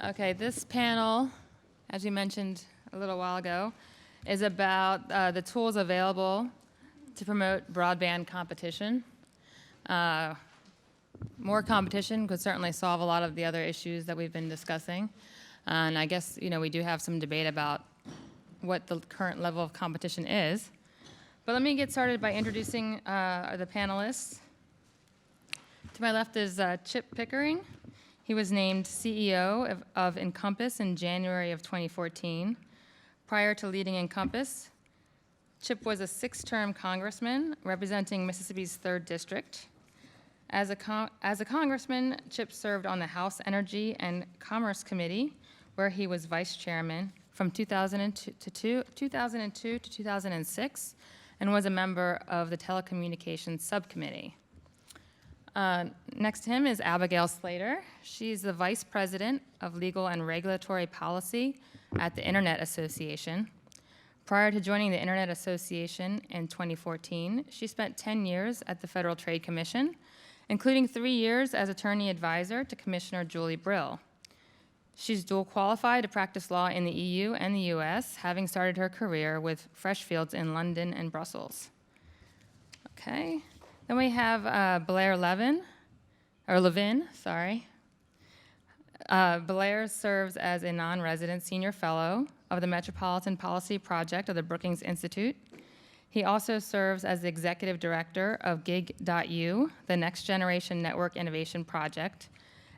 Okay, this panel, as we mentioned a little while ago, is about the tools available to promote broadband competition. More competition could certainly solve a lot of the other issues that we've been discussing. And I guess, we do have some debate about what the current level of competition is. But let me get started by introducing the panelists. To my left is Chip Pickering. He was named CEO of Encompass in January of 2014. Prior to leading Encompass, Chip was a 6-term congressman representing Mississippi's 3rd District. As a congressman, Chip served on the House Energy and Commerce Committee, where he was vice chairman from 2002 to 2006, and was a member of the Telecommunications Subcommittee. Next to him is Abigail Slater. She's the Vice President of Legal and Regulatory Policy at the Internet Association. Prior to joining the Internet Association in 2014, she spent 10 years at the Federal Trade Commission, including 3 years as attorney advisor to Commissioner Julie Brill. She's dual qualified to practice law in the EU and the US, having started her career with Freshfields in London and Brussels. Okay. Then we have Blair Levin. Blair serves as a non-resident senior fellow of the Metropolitan Policy Project of the Brookings Institute. He also serves as the executive director of Gig.U, the Next Generation Network Innovation Project,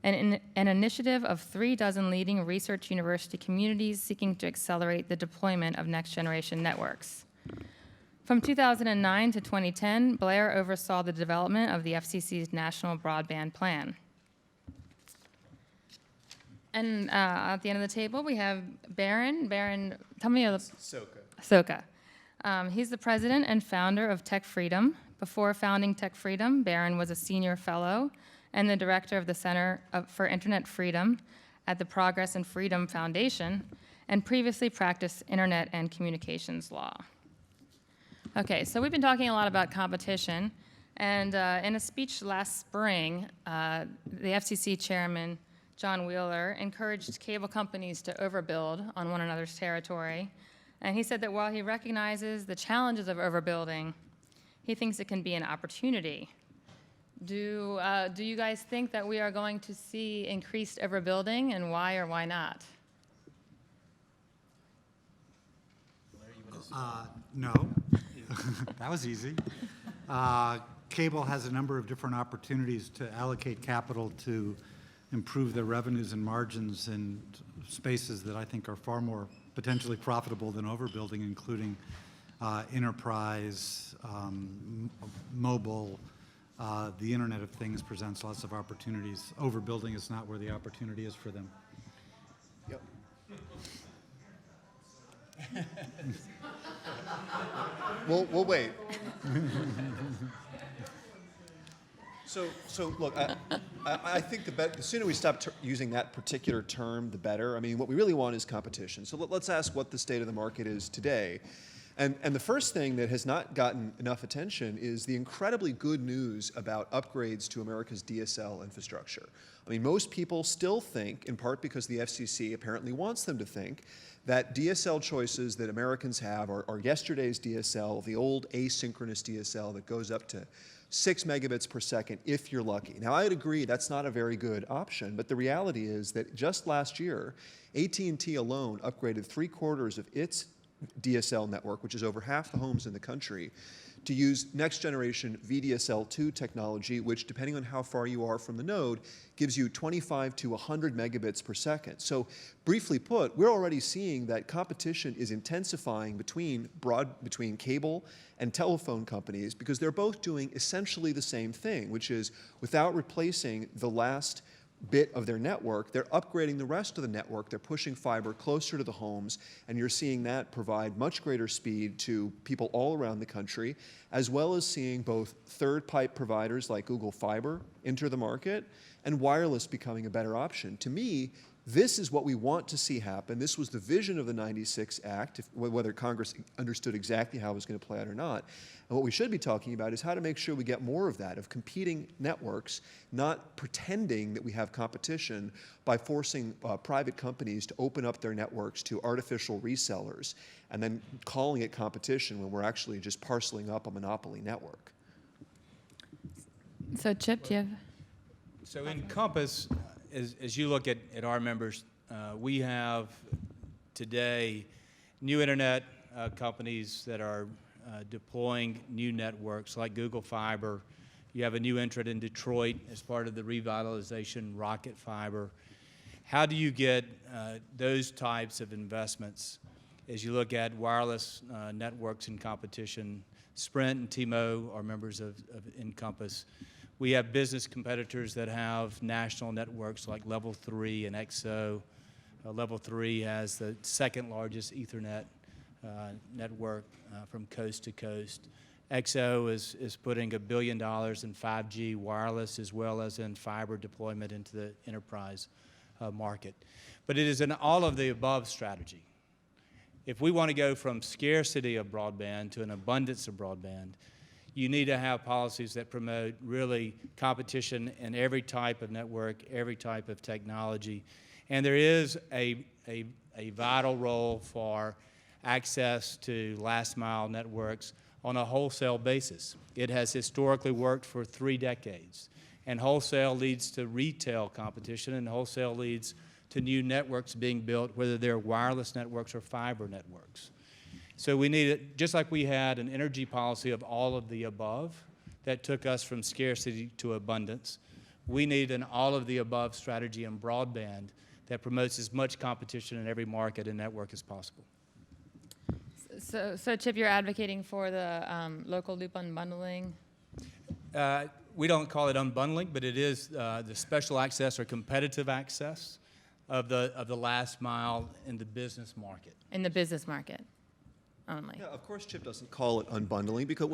an initiative of 36 leading research university communities seeking to accelerate the deployment of next-generation networks. From 2009 to 2010, Blair oversaw the development of the FCC's National Broadband Plan. And at the end of the table, we have Barron. Barron, tell me a little. Soka. He's the president and founder of Tech Freedom. Before founding Tech Freedom, Barron was a senior fellow and the director of the Center for Internet Freedom at the Progress and Freedom Foundation, and previously practiced internet and communications law. Okay, so we've been talking a lot about competition, and in a speech last spring, the FCC chairman, John Wheeler, encouraged cable companies to overbuild on one another's territory, and he said that while he recognizes the challenges of overbuilding, he thinks it can be an opportunity. Do you guys think that we are going to see increased overbuilding, and why or why not? No. That was easy. Cable has a number of different opportunities to allocate capital to improve their revenues and margins in spaces that I think are far more potentially profitable than overbuilding, including enterprise, mobile. The Internet of Things presents lots of opportunities. Overbuilding is not where the opportunity is for them. Yep. We'll wait. So look, I think the sooner we stop using that particular term, the better. I mean, what we really want is competition. So let's ask what the state of the market is today. And the first thing that has not gotten enough attention is the incredibly good news about upgrades to America's DSL infrastructure. I mean, most people still think, in part because the FCC apparently wants them to think, that DSL choices that Americans have are yesterday's DSL, the old asynchronous DSL that goes up to 6 megabits per second if you're lucky. Now, I'd agree that's not a very good option, but the reality is that just last year, AT&T alone upgraded 3/4 of its DSL network, which is over half the homes in the country, to use next generation VDSL2 technology, which, depending on how far you are from the node, gives you 25 to 100 megabits per second. So briefly put, we're already seeing that competition is intensifying between cable and telephone companies, because they're both doing essentially the same thing, which is, without replacing the last bit of their network, they're upgrading the rest of the network. They're pushing fiber closer to the homes, and you're seeing that provide much greater speed to people all around the country, as well as seeing both third pipe providers like Google Fiber enter the market and wireless becoming a better option. To me, this is what we want to see happen. This was the vision of the 96 Act, whether Congress understood exactly how it was going to play out or not. And what we should be talking about is how to make sure we get more of that, of competing networks, not pretending that we have competition by forcing private companies to open up their networks to artificial resellers and then calling it competition when we're actually just parceling up a monopoly network. So Chip, do you have? So in Compass, as you look at our members, we have today new internet companies that are deploying new networks like Google Fiber. You have a new entrant in Detroit as part of the revitalization, Rocket Fiber. How do you get those types of investments as you look at wireless networks in competition? Sprint and T-Mo are members of Encompass. We have business competitors that have national networks like Level 3 and XO. Level 3 has the second largest Ethernet network from coast to coast. XO is putting $1 billion in 5G wireless as well as in fiber deployment into the enterprise market. But it is an all-of-the-above strategy. If we want to go from scarcity of broadband to an abundance of broadband, you need to have policies that promote really competition in every type of network, every type of technology. And there is a vital role for access to last-mile networks on a wholesale basis. It has historically worked for 3 decades. And wholesale leads to retail competition, and wholesale leads to new networks being built, whether they're wireless networks or fiber networks. So we need it, just like we had an energy policy of all of the above that took us from scarcity to abundance, we need an all-of-the-above strategy in broadband that promotes as much competition in every market and network as possible. So Chip, you're advocating for the local loop unbundling? We don't call it unbundling, but it is the special access or competitive access of the last mile in the business market. In the business market only? Yeah, of course Chip doesn't call it unbundling, because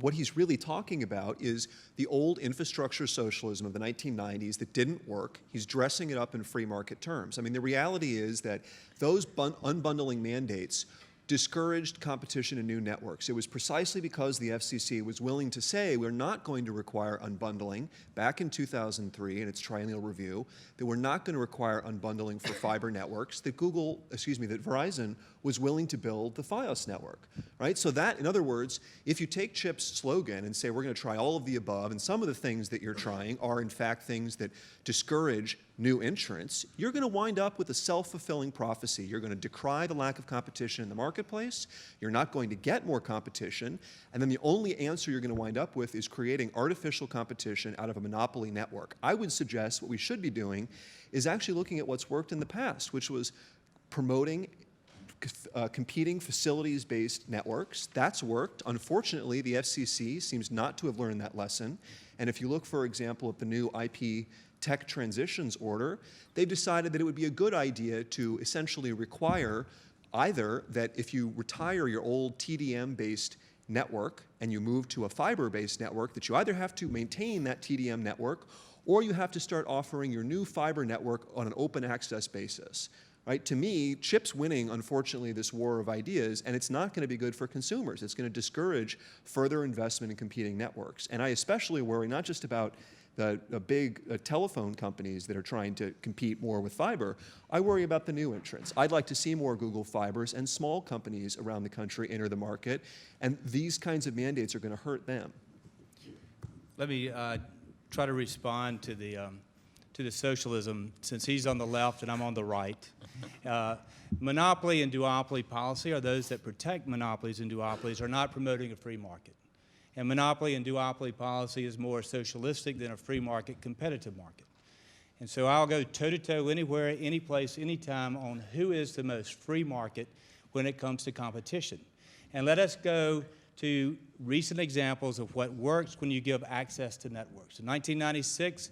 what he's really talking about is the old infrastructure socialism of the 1990s that didn't work. He's dressing it up in free market terms. I mean, the reality is that those unbundling mandates discouraged competition in new networks. It was precisely because the FCC was willing to say we're not going to require unbundling back in 2003 in its triennial review, that we're not going to require unbundling for fiber networks, that that Verizon was willing to build the Fios network, right? So that, in other words, if you take Chip's slogan and say we're going to try all of the above, and some of the things that you're trying are in fact things that discourage new entrants, you're going to wind up with a self-fulfilling prophecy. You're going to decry the lack of competition in the marketplace, you're not going to get more competition, and then the only answer you're going to wind up with is creating artificial competition out of a monopoly network. I would suggest what we should be doing is actually looking at what's worked in the past, which was promoting competing facilities-based networks. That's worked. Unfortunately, the FCC seems not to have learned that lesson. And if you look, for example, at the new IP tech transitions order, they've decided that it would be a good idea to essentially require either that if you retire your old TDM-based network and you move to a fiber-based network, that you either have to maintain that TDM network or you have to start offering your new fiber network on an open access basis. Right? To me, Chip's winning, unfortunately, this war of ideas, and it's not going to be good for consumers. It's going to discourage further investment in competing networks. And I especially worry not just about the big telephone companies that are trying to compete more with fiber. I worry about the new entrants. I'd like to see more Google Fibers and small companies around the country enter the market, and these kinds of mandates are going to hurt them. Let me try to respond to the socialism, since he's on the left and I'm on the right. Monopoly and duopoly policy are those that protect monopolies and duopolies, are not promoting a free market. And monopoly and duopoly policy is more socialistic than a free market, competitive market. And so I'll go toe-to-toe anywhere, any place, anytime on who is the most free market when it comes to competition. And let us go to recent examples of what works when you give access to networks. In 1996,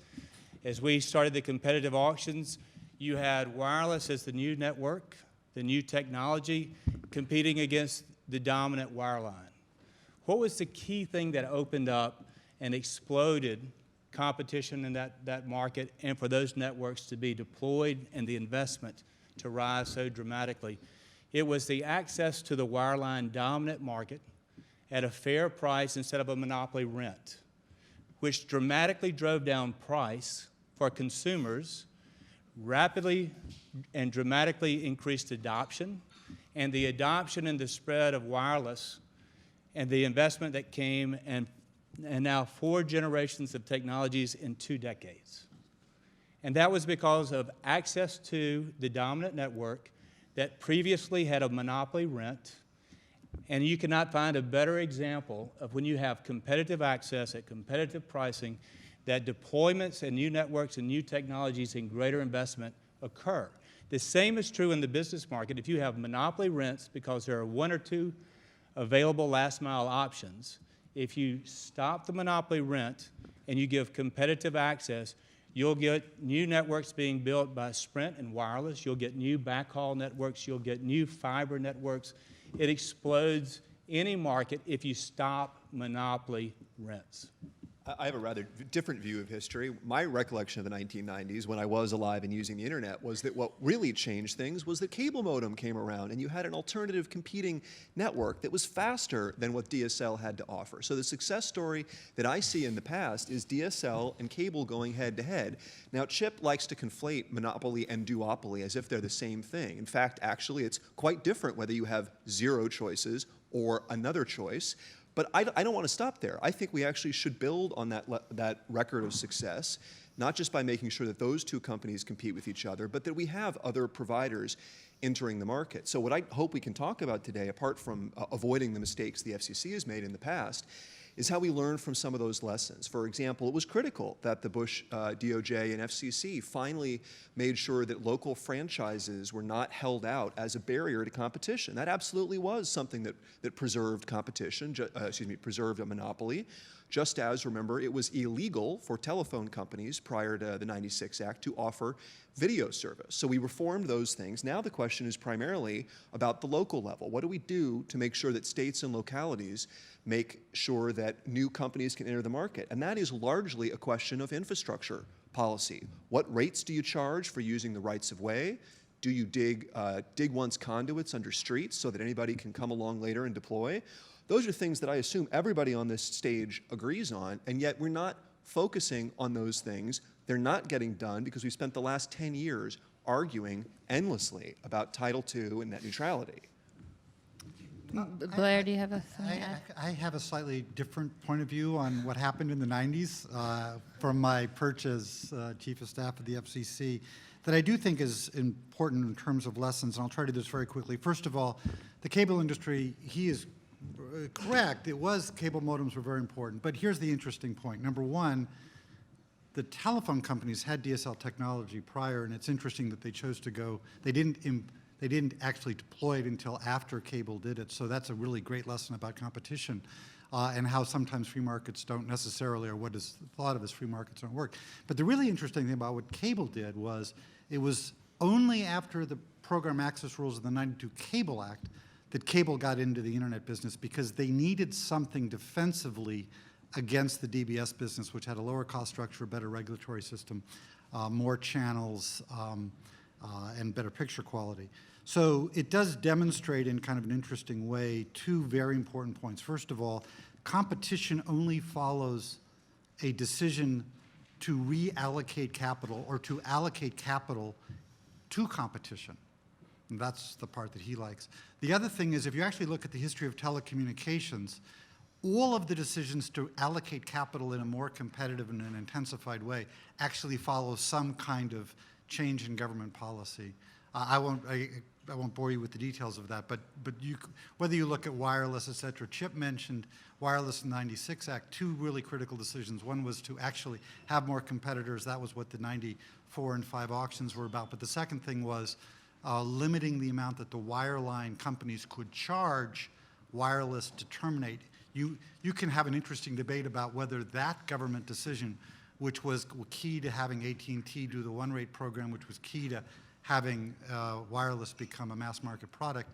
as we started the competitive auctions, you had wireless as the new network, the new technology, competing against the dominant wireline. What was the key thing that opened up and exploded competition in that market and for those networks to be deployed and the investment to rise so dramatically. It was the access to the wireline dominant market at a fair price instead of a monopoly rent, which dramatically drove down price for consumers, rapidly and dramatically increased adoption, and the adoption and the spread of wireless and the investment that came and now 4 generations of technologies in 2 decades. And that was because of access to the dominant network that previously had a monopoly rent. And you cannot find a better example of when you have competitive access at competitive pricing, that deployments and new networks and new technologies and greater investment occur. The same is true in the business market. If you have monopoly rents because there are 1 or 2 available last mile options, if you stop the monopoly rent and you give competitive access, you'll get new networks being built by Sprint and wireless. You'll get new backhaul networks. You'll get new fiber networks. It explodes any market if you stop monopoly rents. I have a rather different view of history. My recollection of the 1990s, when I was alive and using the internet, was that what really changed things was that cable modem came around and you had an alternative competing network that was faster than what DSL had to offer. So the success story that I see in the past is DSL and cable going head to head. Now, Chip likes to conflate monopoly and duopoly as if they're the same thing. In fact, actually, it's quite different whether you have 0 choices or another choice. But I don't want to stop there. I think we actually should build on that record of success, not just by making sure that those 2 companies compete with each other, but that we have other providers entering the market. So what I hope we can talk about today, apart from avoiding the mistakes the FCC has made in the past, is how we learn from some of those lessons. For example, it was critical that the Bush DOJ and FCC finally made sure that local franchises were not held out as a barrier to competition. That absolutely was something that preserved competition, preserved a monopoly. Just as, remember, it was illegal for telephone companies prior to the 96 Act to offer video service. So we reformed those things. Now the question is primarily about the local level. What do we do to make sure that states and localities make sure that new companies can enter the market? And that is largely a question of infrastructure policy. What rates do you charge for using the rights of way? Do you dig one's conduits under streets so that anybody can come along later and deploy? Those are things that I assume everybody on this stage agrees on, and yet we're not focusing on those things. They're not getting done because we spent the last 10 years arguing endlessly about Title II and net neutrality. Blair, do you have a I have a slightly different point of view on what happened in the 90s from my perch as Chief of Staff of the FCC that I do think is important in terms of lessons, and I'll try to do this very quickly. First of all, the cable industry, he is correct. Cable modems were very important, but here's the interesting point. Number one, the telephone companies had DSL technology prior, and it's interesting that they chose to go, they didn't actually deploy it until after cable did it, so that's a really great lesson about competition and how sometimes free markets don't necessarily, or what is thought of as free markets don't work. But the really interesting thing about what cable did was it was only after the program access rules of the 92 Cable Act that cable got into the internet business because they needed something defensively against the DBS business, which had a lower cost structure, a better regulatory system, more channels, and better picture quality. So it does demonstrate in kind of an interesting way 2 very important points. First of all, competition only follows a decision to reallocate capital or to allocate capital to competition. And that's the part that he likes. The other thing is, if you actually look at the history of telecommunications, all of the decisions to allocate capital in a more competitive and an intensified way actually follow some kind of change in government policy. I won't bore you with the details of that, but whether you look at wireless, et cetera, Chip mentioned wireless in the 96 Act, 2 really critical decisions. One was to actually have more competitors. That was what the 94 and 5 auctions were about. But the second thing was limiting the amount that the wireline companies could charge wireless to terminate. You can have an interesting debate about whether that government decision, which was key to having AT&T do the one-rate program, which was key to having wireless become a mass market product,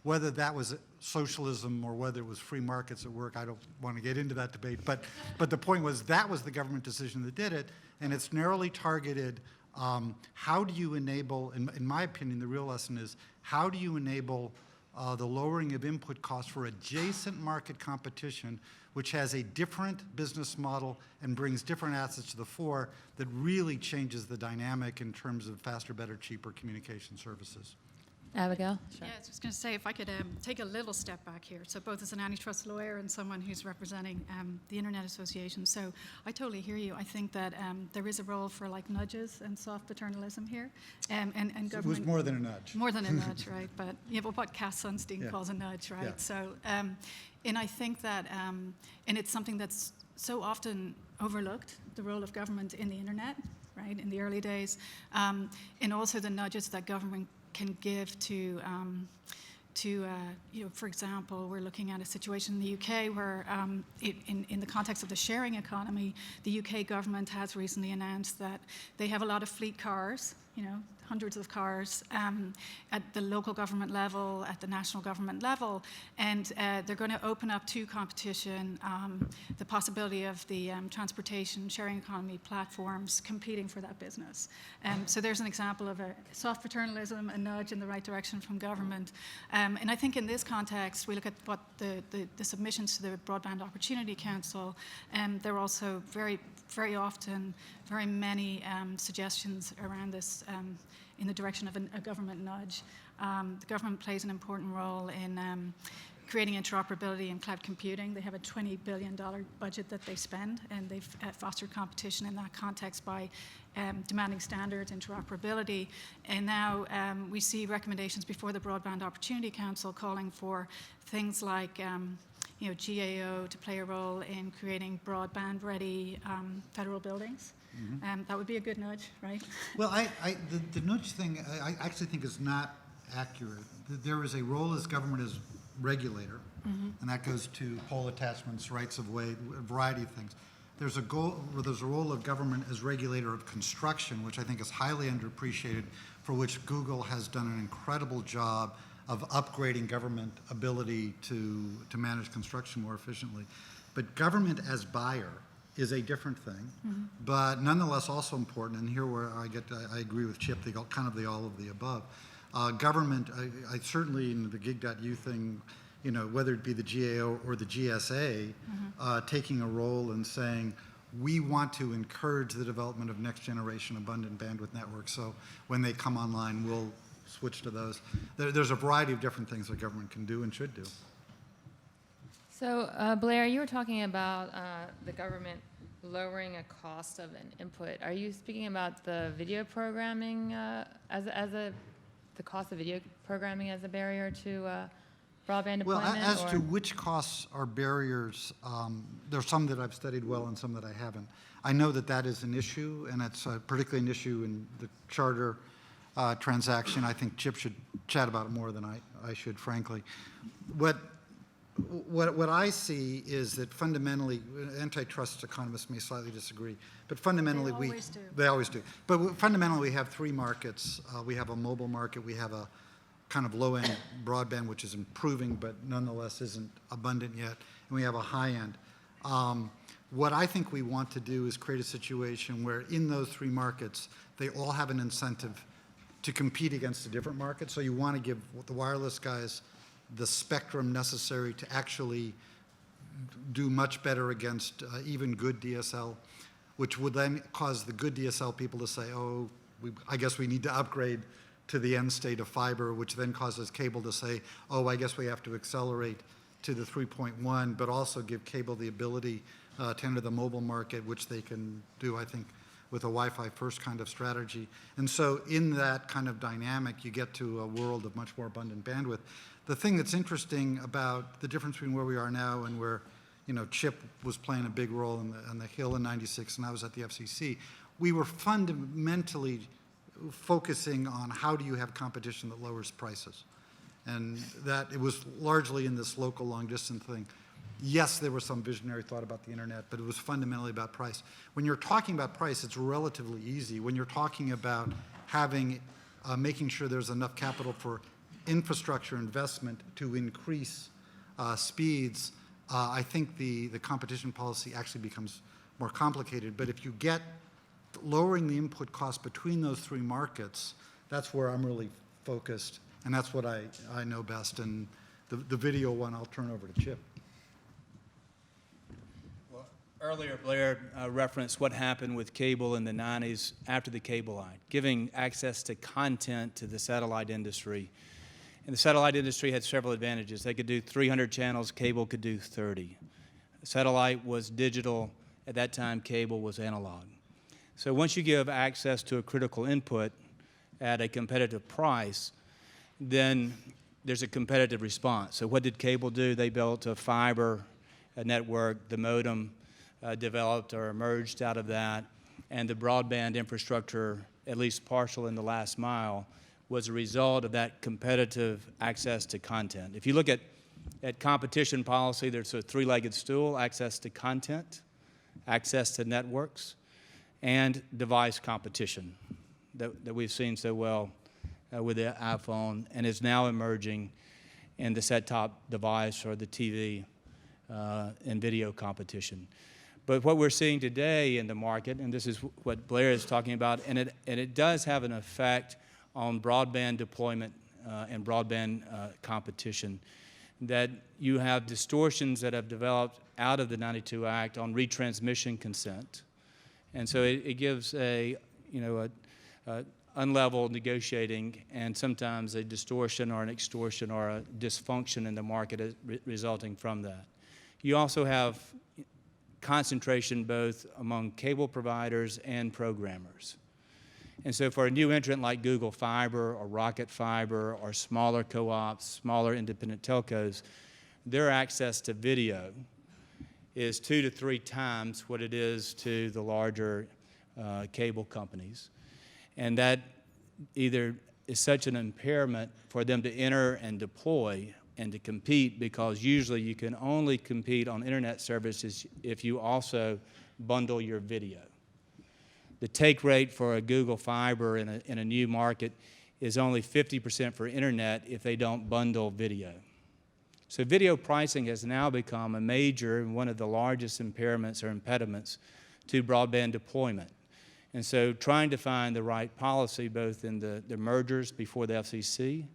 Whether that was socialism or whether it was free markets at work, I don't want to get into that debate. But the point was that was the government decision that did it, and it's narrowly targeted. How do you enable, in my opinion, the real lesson is, how do you enable the lowering of input costs for adjacent market competition, which has a different business model and brings different assets to the fore that really changes the dynamic in terms of faster, better, cheaper communication services. Abigail? Sure. Yeah, I was just going to say, if I could take a little step back here. So both as an antitrust lawyer and someone who's representing the Internet Association. So I totally hear you. I think that there is a role for like nudges and soft paternalism here. And government. It was more than a nudge. More than a nudge, right? But yeah, but what Cass Sunstein calls a nudge, right? Yeah. So, and I think that, and it's something that's so often overlooked, the role of government in the Internet, right, in the early days, and also the nudges that government can give to for example, we're looking at a situation in the UK where in the context of the sharing economy, the UK government has recently announced that they have a lot of fleet cars, hundreds of cars at the local government level, at the national government level, and they're going to open up to competition the possibility of the transportation sharing economy platforms competing for that business. So there's an example of a soft paternalism, a nudge in the right direction from government. And I think in this context, we look at what the submissions to the Broadband Opportunity Council, and there are also very often very many suggestions around this in the direction of a government nudge. The government plays an important role in creating interoperability in cloud computing. They have a $20 billion budget that they spend, and they've fostered competition in that context by demanding standards, interoperability. And now we see recommendations before the Broadband Opportunity Council calling for things like GAO to play a role in creating broadband-ready federal buildings. Mm-hmm. That would be a good nudge, right? Well, the nudge thing, I actually think is not accurate. There is a role as government as regulator, mm-hmm. and that goes to pole attachments, rights of way, a variety of things. There's a role of government as regulator of construction, which I think is highly underappreciated, for which Google has done an incredible job of upgrading government ability to manage construction more efficiently. But government as buyer is a different thing, mm-hmm. but nonetheless also important, and here where I agree with Chip, kind of the all of the above. Government, I certainly in the gig.u thing, whether it be the GAO or the GSA, mm-hmm. Taking a role and saying, we want to encourage the development of next generation abundant bandwidth networks, so when they come online, we'll switch to those. There's a variety of different things that government can do and should do. So, Blair, you were talking about the government lowering a cost of an input. Are you speaking about the video programming the cost of video programming as a barrier to broadband deployment? Well, as to which costs are barriers, there's some that I've studied well and some that I haven't. I know that is an issue, and it's particularly an issue in the Charter transaction. I think Chip should chat about it more than I should, frankly. What I see is that fundamentally, antitrust economists may slightly disagree, but fundamentally they always do. But fundamentally, we have three markets. We have a mobile market. We have a kind of low-end broadband, which is improving, but nonetheless isn't abundant yet. And we have a high-end. What I think we want to do is create a situation where in those three markets, they all have an incentive to compete against a different market. So you want to give the wireless guys the spectrum necessary to actually do much better against even good DSL, which would then cause the good DSL people to say, oh, I guess we need to upgrade to the end state of fiber, which then causes cable to say, oh, I guess we have to accelerate to the 3.1, but also give cable the ability to enter the mobile market, which they can do, I think, with a Wi-Fi first kind of strategy. And so in that kind of dynamic, you get to a world of much more abundant bandwidth. The thing that's interesting about the difference between where we are now and where, Chip was playing a big role on the Hill in '96 and I was at the FCC, we were fundamentally focusing on how do you have competition that lowers prices. And that it was largely in this local long distance thing. Yes, there was some visionary thought about the internet, but it was fundamentally about price. When you're talking about price, it's relatively easy. When you're talking about having, making sure there's enough capital for infrastructure investment to increase speeds, I think the competition policy actually becomes more complicated. But if you get lowering the input cost between those three markets, that's where I'm really focused, and that's what I know best. And the video one, I'll turn over to Chip. Well, earlier, Blair referenced what happened with cable in the 90s after the Cable Act, giving access to content to the satellite industry. And the satellite industry had several advantages. They could do 300 channels, cable could do 30. Satellite was digital. At that time, cable was analog. So once you give access to a critical input at a competitive price, then there's a competitive response. So what did cable do? They built a fiber network. The modem developed or emerged out of that. And the broadband infrastructure, at least partial in the last mile, was a result of that competitive access to content. If you look at competition policy, there's a three-legged stool: access to content, access to networks, and device competition that we've seen so well with the iPhone and is now emerging in the set-top device or the TV and video competition. But what we're seeing today in the market, and this is what Blair is talking about, and it does have an effect on broadband deployment and broadband competition, that you have distortions that have developed out of the 92 Act on retransmission consent. And so it gives a unlevel negotiating and sometimes a distortion or an extortion or a dysfunction in the market resulting from that. You also have concentration both among cable providers and programmers. And so for a new entrant like Google Fiber or Rocket Fiber or smaller co-ops, smaller independent telcos, their access to video is 2 to 3 times what it is to the larger cable companies. And that either is such an impairment for them to enter and deploy and to compete, because usually you can only compete on internet services if you also bundle your video. The take rate for a Google Fiber in a new market is only 50% for internet if they don't bundle video. So video pricing has now become a major and one of the largest impairments or impediments to broadband deployment. And so trying to find the right policy, both in the mergers before the FCC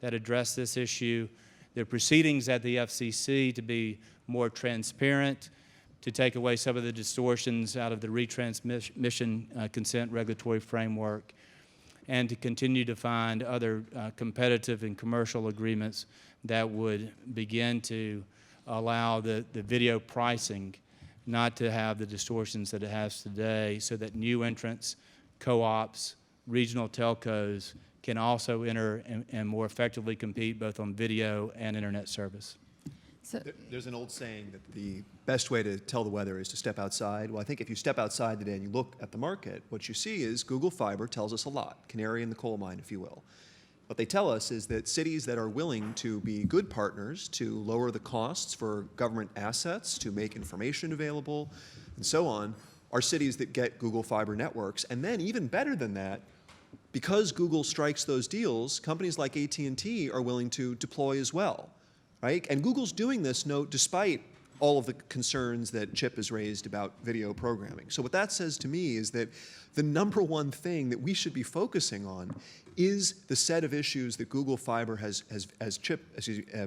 that address this issue, the proceedings at the FCC to be more transparent, to take away some of the distortions out of the retransmission consent regulatory framework, and to continue to find other competitive and commercial agreements that would begin to allow the video pricing not to have the distortions that it has today, so that new entrants, co-ops, regional telcos can also enter and more effectively compete both on video and internet service. So, There's an old saying that the best way to tell the weather is to step outside. Well, I think if you step outside today and you look at the market, what you see is Google Fiber tells us a lot, canary in the coal mine, if you will. What they tell us is that cities that are willing to be good partners to lower the costs for government assets, to make information available, and so on, are cities that get Google Fiber networks. And then even better than that, because Google strikes those deals, companies like AT&T are willing to deploy as well. Right? And Google's doing this, despite all of the concerns that Chip has raised about video programming. So what that says to me is that the number one thing that we should be focusing on is the set of issues that Google Fiber has, as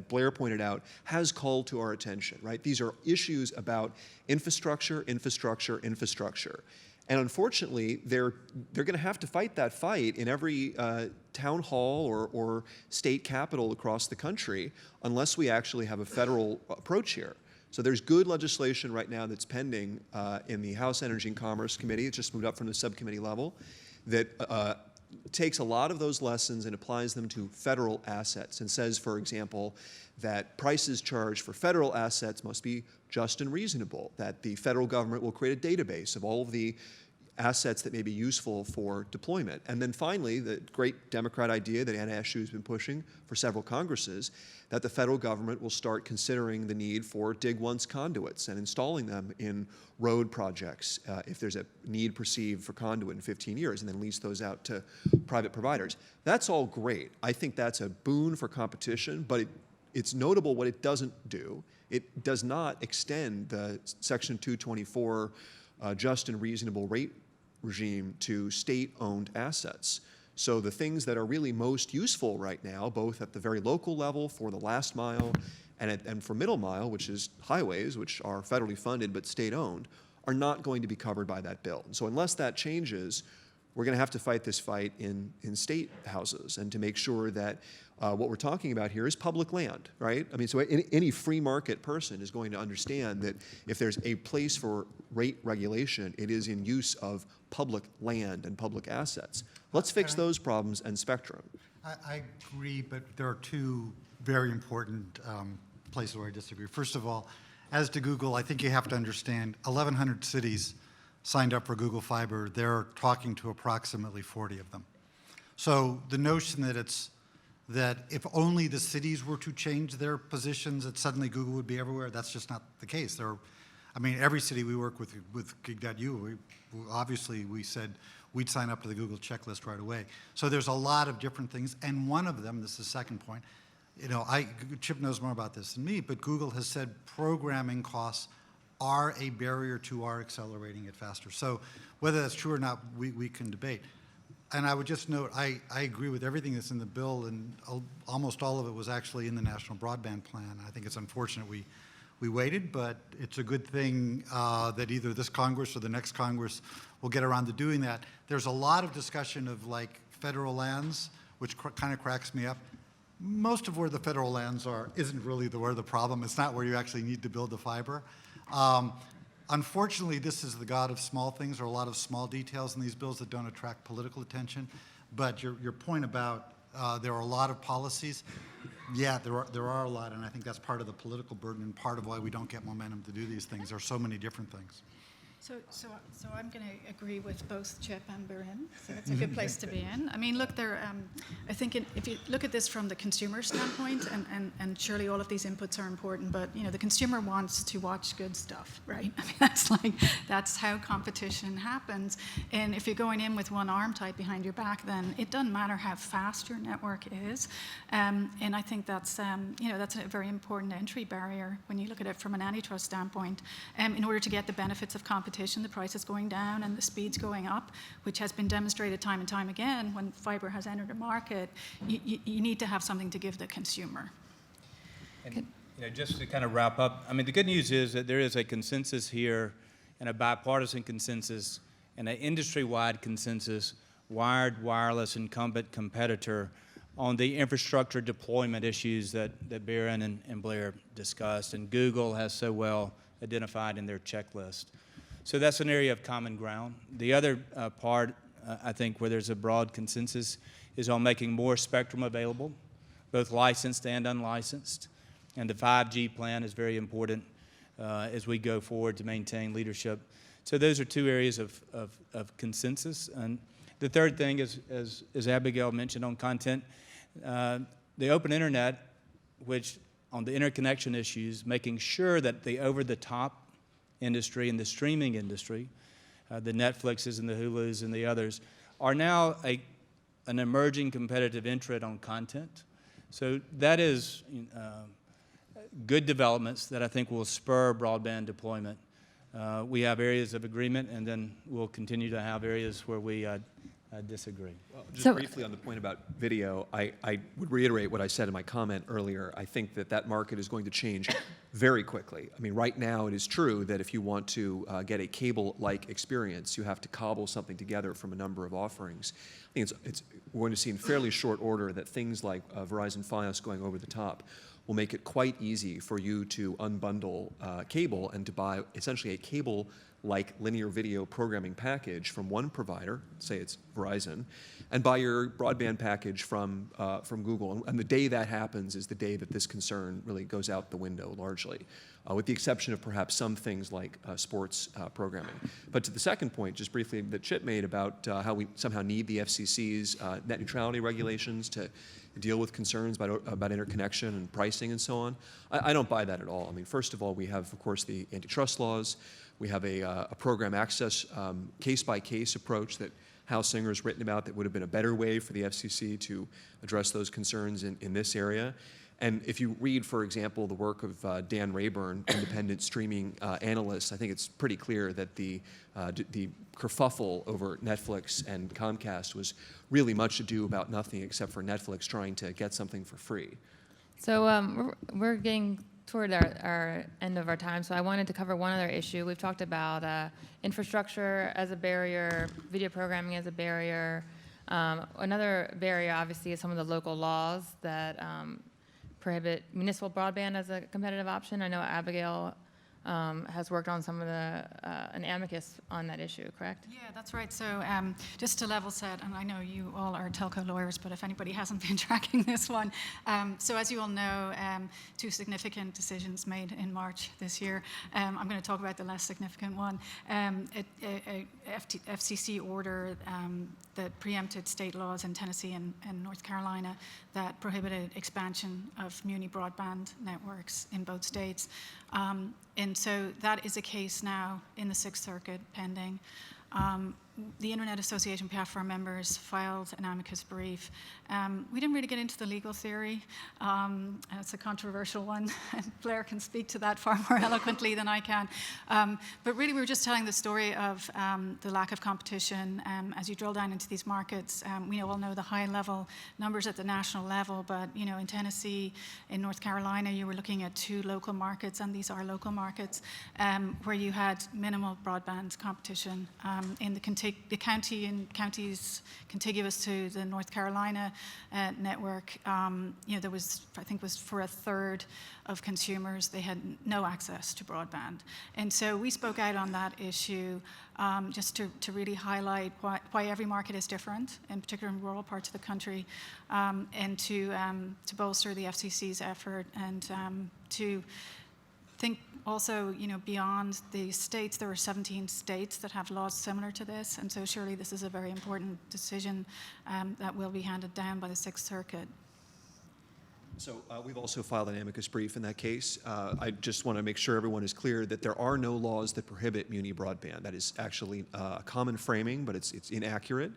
Blair pointed out, has called to our attention. Right? These are issues about infrastructure, infrastructure, infrastructure. And unfortunately, they're going to have to fight that fight in every town hall or state capital across the country unless we actually have a federal approach here. So there's good legislation right now that's pending in the House Energy and Commerce Committee. It just moved up from the subcommittee level that takes a lot of those lessons and applies them to federal assets and says, for example, that prices charged for federal assets must be just and reasonable, that the federal government will create a database of all of the assets that may be useful for deployment. And then finally, the great Democrat idea that Anna Eshoo has been pushing for several Congresses, that the federal government will start considering the need for dig once conduits and installing them in road projects if there's a need perceived for conduit in 15 years, and then lease those out to private providers. That's all great. I think that's a boon for competition, but it's notable what it doesn't do. It does not extend the Section 224 just and reasonable rate regime to state-owned assets. So the things that are really most useful right now, both at the very local level for the last mile and for middle mile, which is highways, which are federally funded but state-owned, are not going to be covered by that bill. And so unless that changes, we're going to have to fight this fight in state houses and to make sure that what we're talking about here is public land, right? I mean, so any free market person is going to understand that if there's a place for rate regulation, it is in use of public land and public assets. Let's fix those problems and spectrum. I agree, but there are two very important places where I disagree. First of all, as to Google, I think you have to understand 1,100 cities signed up for Google Fiber. They're talking to approximately 40 of them. So the notion that if only the cities were to change their positions, that suddenly Google would be everywhere, that's just not the case. I mean, every city we work with Gig.U, obviously we said we'd sign up to the Google checklist right away. So there's a lot of different things, and one of them, this is the second point, you know, Chip knows more about this than me, but Google has said programming costs are a barrier to our accelerating it faster. So whether that's true or not, we can debate. And I would just note, I agree with everything that's in the bill, and almost all of it was actually in the National Broadband Plan. I think it's unfortunate we waited, but it's a good thing that either this Congress or the next Congress will get around to doing that. There's a lot of discussion of like federal lands, which kind of cracks me up. Most of where the federal lands are isn't really where the problem. It's not where you actually need to build the fiber. Unfortunately, this is the god of small things. There are a lot of small details in these bills that don't attract political attention. But your point about there are a lot of policies, yeah, there are a lot, and I think that's part of the political burden and part of why we don't get momentum to do these things. There are so many different things. So I'm going to agree with both Chip and Barin. So it's a good place to be in. I mean, look, I think if you look at this from the consumer standpoint, and surely all of these inputs are important, but you know, the consumer wants to watch good stuff, right? I mean, that's how competition happens. And if you're going in with one arm tied behind your back, then it doesn't matter how fast your network is. And I think that's you know, that's a very important entry barrier when you look at it from an antitrust standpoint. In order to get the benefits of competition, the price is going down and the speed's going up, which has been demonstrated time and time again when fiber has entered a market. You need to have something to give the consumer. And you know, just to kind of wrap up, I mean, the good news is that there is a consensus here, and a bipartisan consensus, and an industry-wide consensus, wired, wireless, incumbent competitor, on the infrastructure deployment issues that Barin and Blair discussed, and Google has so well identified in their checklist. So that's an area of common ground. The other part, I think, where there's a broad consensus is on making more spectrum available, both licensed and unlicensed. And the 5G plan is very important as we go forward to maintain leadership. So those are two areas of consensus. And the third thing is, as Abigail mentioned on content, the open internet, which on the interconnection issues, making sure that the over-the-top industry and the streaming industry, the Netflixes and the Hulus and the others, are now an emerging competitive entrant on content. So that is good developments that I think will spur broadband deployment. We have areas of agreement, and then we'll continue to have areas where we disagree. Well, just briefly on the point about video, I would reiterate what I said in my comment earlier. I think that market is going to change very quickly. I mean, right now it is true that if you want to get a cable-like experience, you have to cobble something together from a number of offerings. I think we're going to see in fairly short order that things like Verizon Fios going over the top will make it quite easy for you to unbundle cable and to buy essentially a cable like linear video programming package from one provider, say it's Verizon, and buy your broadband package from Google. And the day that happens is the day that this concern really goes out the window largely, with the exception of perhaps some things like sports programming. But to the second point, just briefly, that Chip made about how we somehow need the FCC's net neutrality regulations to deal with concerns about interconnection and pricing and so on, I don't buy that at all. I mean, first of all, we have, of course, the antitrust laws. We have a program access case-by-case approach that Hal Singer's written about that would have been a better way for the FCC to address those concerns in this area. And if you read, for example, the work of Dan Rayburn, independent streaming analyst, I think it's pretty clear that the kerfuffle over Netflix and Comcast was really much ado about nothing except for Netflix trying to get something for free. So we're getting toward our end of our time, so I wanted to cover one other issue. We've talked about infrastructure as a barrier, video programming as a barrier. Another barrier, obviously, is some of the local laws that prohibit municipal broadband as a competitive option. I know Abigail has worked on some of an amicus on that issue, correct? Yeah, that's right. So just to level set, and I know you all are telco lawyers, but if anybody hasn't been tracking this one, so as you all know, two significant decisions made in March this year. I'm going to talk about the less significant one. A FCC order that preempted state laws in Tennessee and North Carolina that prohibited expansion of muni broadband networks in both states. And so that is a case now in the Sixth Circuit pending. The Internet Association, on behalf of our members, filed an amicus brief. We didn't really get into the legal theory. It's a controversial one, and Blair can speak to that far more eloquently than I can. But really, we were just telling the story of the lack of competition. As you drill down into these markets, we all know the high-level numbers at the national level, but in Tennessee, in North Carolina, you were looking at 2 local markets, and these are local markets, where you had minimal broadband competition. In the county and counties contiguous to the North Carolina network, there was, I think, was for a third of consumers, they had no access to broadband. And so we spoke out on that issue just to really highlight why every market is different, in particular in rural parts of the country, and to bolster the FCC's effort and to think also, beyond the states, there are 17 states that have laws similar to this, and so surely this is a very important decision that will be handed down by the Sixth Circuit. So we've also filed an amicus brief in that case. I just want to make sure everyone is clear that there are no laws that prohibit muni broadband. That is actually a common framing, but it's inaccurate.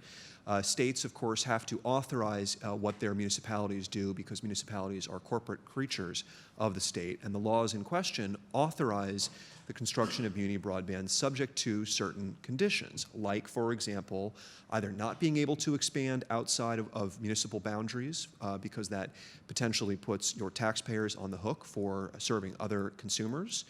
States, of course, have to authorize what their municipalities do because municipalities are corporate creatures of the state, and the laws in question authorize the construction of muni broadband subject to certain conditions, like, for example, either not being able to expand outside of municipal boundaries because that potentially puts your taxpayers on the hook for serving other consumers,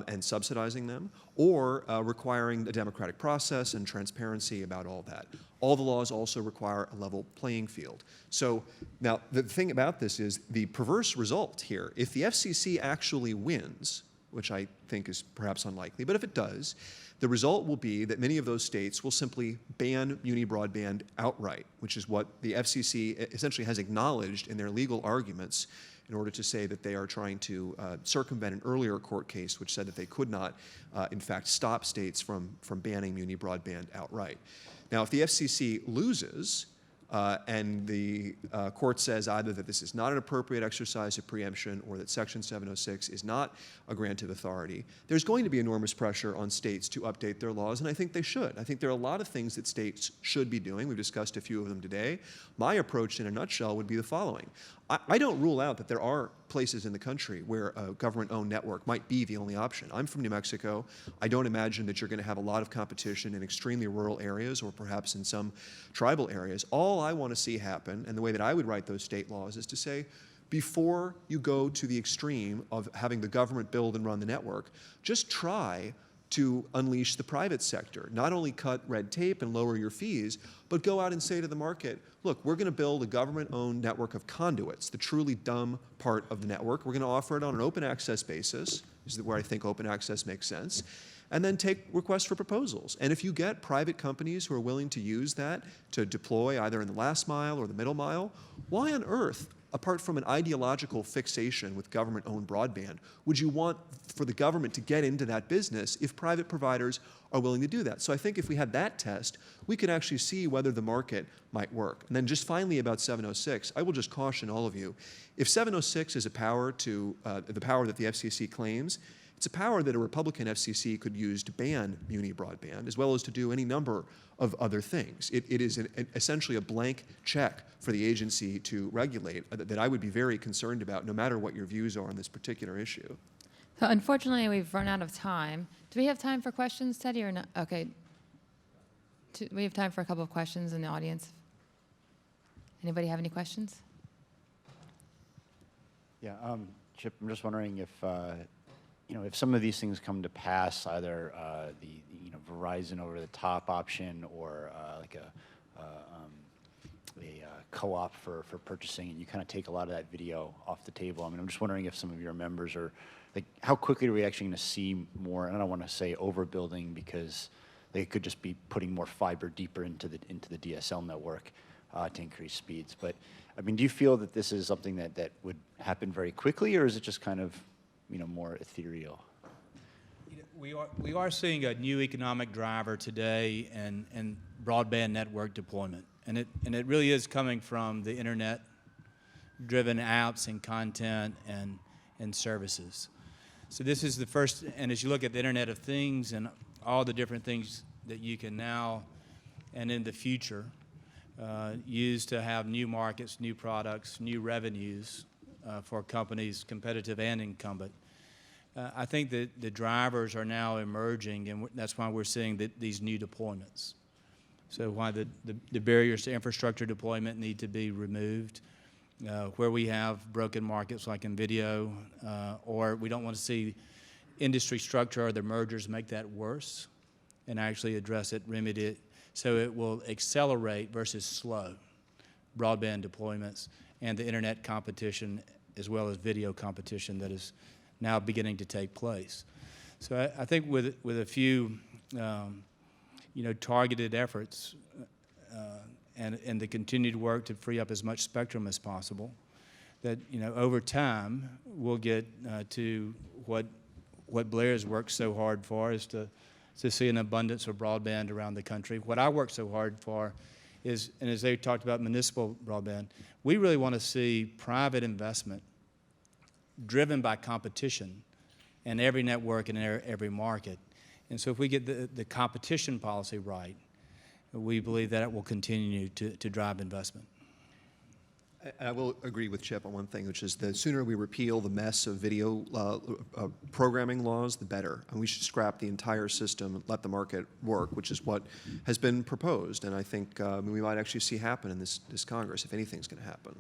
and subsidizing them, or requiring a democratic process and transparency about all that. All the laws also require a level playing field. So now the thing about this is the perverse result here. If the FCC actually wins, which I think is perhaps unlikely, but if it does, the result will be that many of those states will simply ban muni broadband outright, which is what the FCC essentially has acknowledged in their legal arguments in order to say that they are trying to circumvent an earlier court case which said that they could not, in fact, stop states from banning muni broadband outright. Now, if the FCC loses, and the court says either that this is not an appropriate exercise of preemption or that Section 706 is not a grant of authority, there's going to be enormous pressure on states to update their laws, and I think they should. I think there are a lot of things that states should be doing. We've discussed a few of them today. My approach in a nutshell would be the following. I don't rule out that there are places in the country where a government-owned network might be the only option. I'm from New Mexico. I don't imagine that you're going to have a lot of competition in extremely rural areas or perhaps in some tribal areas. All I want to see happen, and the way that I would write those state laws, is to say, before you go to the extreme of having the government build and run the network, just try to unleash the private sector. Not only cut red tape and lower your fees, but go out and say to the market, look, we're going to build a government-owned network of conduits, the truly dumb part of the network. We're going to offer it on an open access basis, is where I think open access makes sense. And then take requests for proposals. And if you get private companies who are willing to use that to deploy either in the last mile or the middle mile, why on earth, apart from an ideological fixation with government-owned broadband, would you want for the government to get into that business if private providers are willing to do that? So I think if we had that test, we could actually see whether the market might work. And then just finally about 706, I will just caution all of you, if 706 is a power to, the power that the FCC claims, it's a power that a Republican FCC could use to ban muni broadband, as well as to do any number of other things. It is essentially a blank check for the agency to regulate that I would be very concerned about, no matter what your views are on this particular issue. So unfortunately, we've run out of time. Do we have time for questions, Teddy, or not? Okay. We have time for a couple of questions in the audience. Anybody have any questions? Yeah, Chip, I'm just wondering if, you know, if some of these things come to pass, either the Verizon over-the-top option or like a co-op for purchasing, and you kind of take a lot of that video off the table. I mean, I'm just wondering if some of your members are, like, how quickly are we actually going to see more? And I don't want to say overbuilding, because they could just be putting more fiber deeper into the DSL network to increase speeds. But I mean, do you feel that this is something that would happen very quickly, or is it just kind of, you know, more ethereal? We are seeing a new economic driver today in broadband network deployment, and it really is coming from the internet-driven apps and content and services. So this is the first, and as you look at the Internet of Things and all the different things that you can now and in the future use to have new markets, new products, new revenues for companies, competitive and incumbent. I think that the drivers are now emerging, and that's why we're seeing these new deployments. So why the barriers to infrastructure deployment need to be removed, where we have broken markets like in video, or we don't want to see industry structure or the mergers make that worse, and actually address it, remedy it, so it will accelerate versus slow broadband deployments and the internet competition as well as video competition that is now beginning to take place. So I think with a few targeted efforts and the continued work to free up as much spectrum as possible, that over time we'll get to what Blair has worked so hard for, is to see an abundance of broadband around the country. What I worked so hard for is, and as they talked about municipal broadband, we really want to see private investment driven by competition in every network and every market. And so if we get the competition policy right, we believe that it will continue to drive investment. I will agree with Chip on one thing, which is the sooner we repeal the mess of video programming laws, the better. And we should scrap the entire system and let the market work, which is what has been proposed. And I think we might actually see happen in this Congress, if anything's going to happen.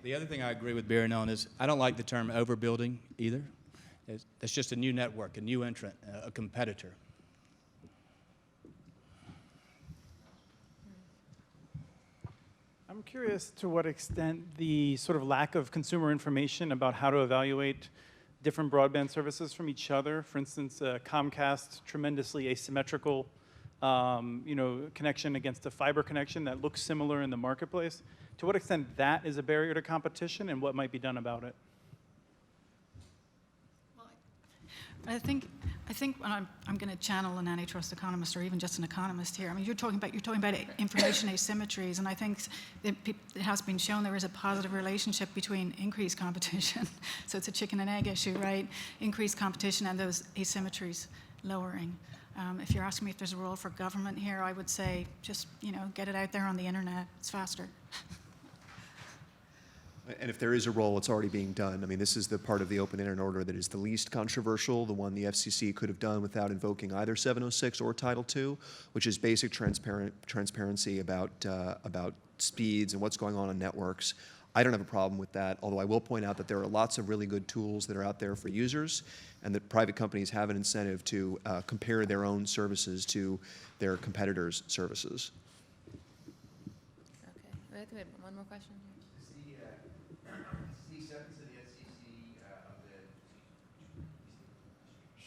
The other thing I agree with Barry on is I don't like the term overbuilding either. It's just a new network, a new entrant, a competitor. I'm curious to what extent the sort of lack of consumer information about how to evaluate different broadband services from each other. For instance, Comcast, tremendously asymmetrical, connection against a fiber connection that looks similar in the marketplace. To what extent that is a barrier to competition, and what might be done about it? I think when I'm going to channel an antitrust economist or even just an economist here. I mean, you're talking about information asymmetries, and I think it has been shown there is a positive relationship between increased competition. So it's a chicken and egg issue, right? Increased competition and those asymmetries lowering. If you're asking me if there's a role for government here, I would say just get it out there on the internet. It's faster. And if there is a role, it's already being done. I mean, this is the part of the open internet order that is the least controversial, the one the FCC could have done without invoking either 706 or Title II, which is basic transparency about speeds and what's going on networks. I don't have a problem with that, although I will point out that there are lots of really good tools that are out there for users, and that private companies have an incentive to compare their own services to their competitors' services. Okay, I think we have one more question.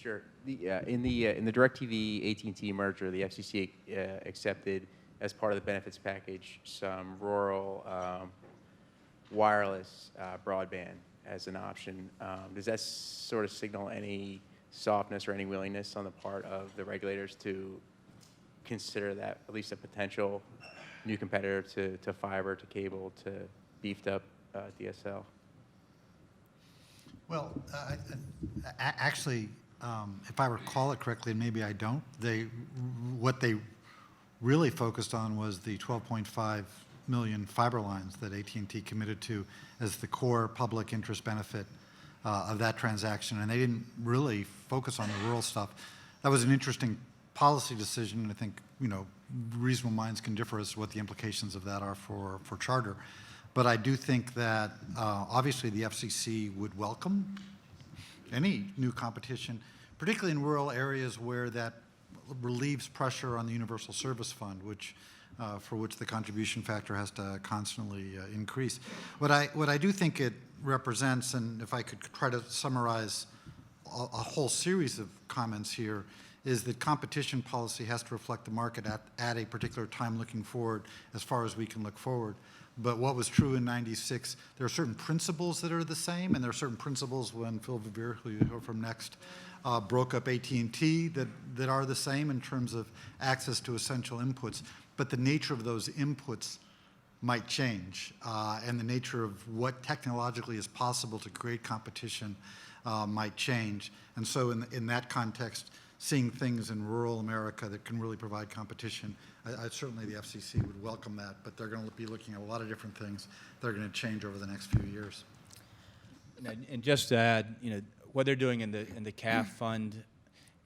Sure. In the DirecTV AT&T merger, the FCC accepted as part of the benefits package some rural wireless broadband as an option. Does that sort of signal any softness or any willingness on the part of the regulators to consider that at least a potential new competitor to fiber, to cable, to beefed up DSL? Well, actually, if I recall it correctly, and maybe I don't, what they really focused on was the 12.5 million fiber lines that AT&T committed to as the core public interest benefit of that transaction, and they didn't really focus on the rural stuff. That was an interesting policy decision, and I think, reasonable minds can differ as to what the implications of that are for Charter. But I do think that obviously the FCC would welcome any new competition, particularly in rural areas where that relieves pressure on the Universal Service Fund, for which the contribution factor has to constantly increase. What I do think it represents, and if I could try to summarize a whole series of comments here, is that competition policy has to reflect the market at a particular time looking forward as far as we can look forward. But what was true in '96, there are certain principles that are the same, and there are certain principles when Phil Vivere, who you hear from next, broke up AT&T that are the same in terms of access to essential inputs. But the nature of those inputs might change, and the nature of what technologically is possible to create competition might change. And so in that context, seeing things in rural America that can really provide competition, certainly the FCC would welcome that, but they're going to be looking at a lot of different things that are going to change over the next few years. And just to add, what they're doing in the CAF fund,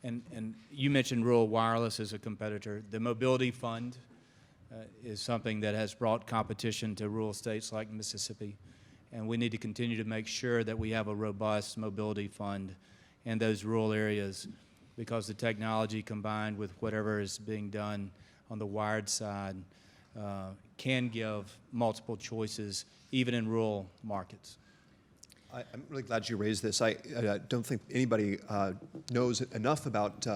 and you mentioned rural wireless as a competitor. The mobility fund is something that has brought competition to rural states like Mississippi, and we need to continue to make sure that we have a robust mobility fund in those rural areas, because the technology combined with whatever is being done on the wired side can give multiple choices, even in rural markets. I'm really glad you raised this. I don't think anybody knows enough about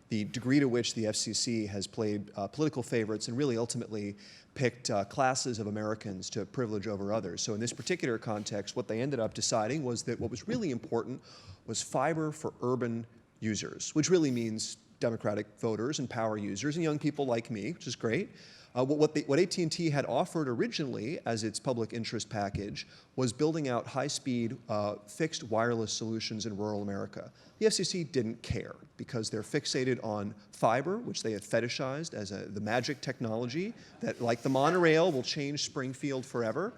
the degree to which the FCC has played political favorites and really ultimately picked classes of Americans to privilege over others. So in this particular context, what they ended up deciding was that what was really important was fiber for urban users, which really means Democratic voters and power users and young people like me, which is great. What AT&T had offered originally as its public interest package was building out high-speed fixed wireless solutions in rural America. The FCC didn't care because they're fixated on fiber, which they had fetishized as the magic technology that, like the monorail, will change Springfield forever.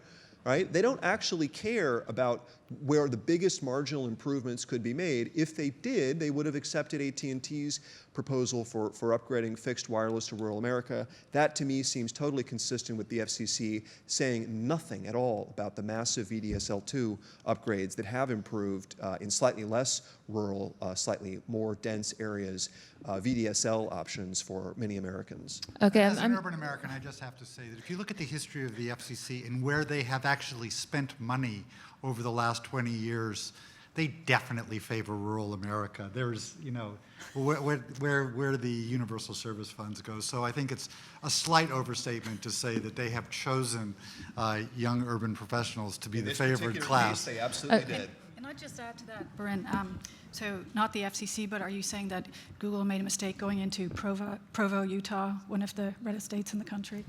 Right? They don't actually care about where the biggest marginal improvements could be made. If they did, they would have accepted AT&T's proposal for upgrading fixed wireless to rural America. That, to me, seems totally consistent with the FCC saying nothing at all about the massive VDSL2 upgrades that have improved in slightly less rural, slightly more dense areas, VDSL options for many Americans. Okay, As an urban American, I just have to say that if you look at the history of the FCC and where they have actually spent money over the last 20 years, they definitely favor rural America. There's, where the universal service funds go. So I think it's a slight overstatement to say that they have chosen young urban professionals to be the favored class. Case, they absolutely did. And I'd just add to that, Brent, so not the FCC, but are you saying that Google made a mistake going into Provo, Utah, one of the reddest states in the country?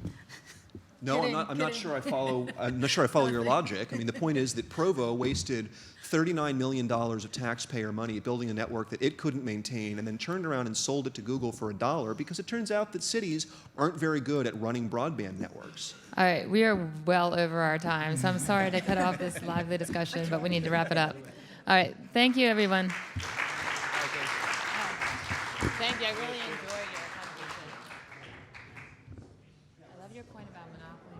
No, I'm not sure I follow. I'm not sure I follow your logic. I mean, the point is that Provo wasted $39 million of taxpayer money building a network that it couldn't maintain, and then turned around and sold it to Google for $1 because it turns out that cities aren't very good at running broadband networks. All right, we are well over our time, so I'm sorry to cut off this lively discussion, but we need to wrap it up. All right, thank you, everyone. Thank you. I really enjoyed your contribution. I love your point about monopoly.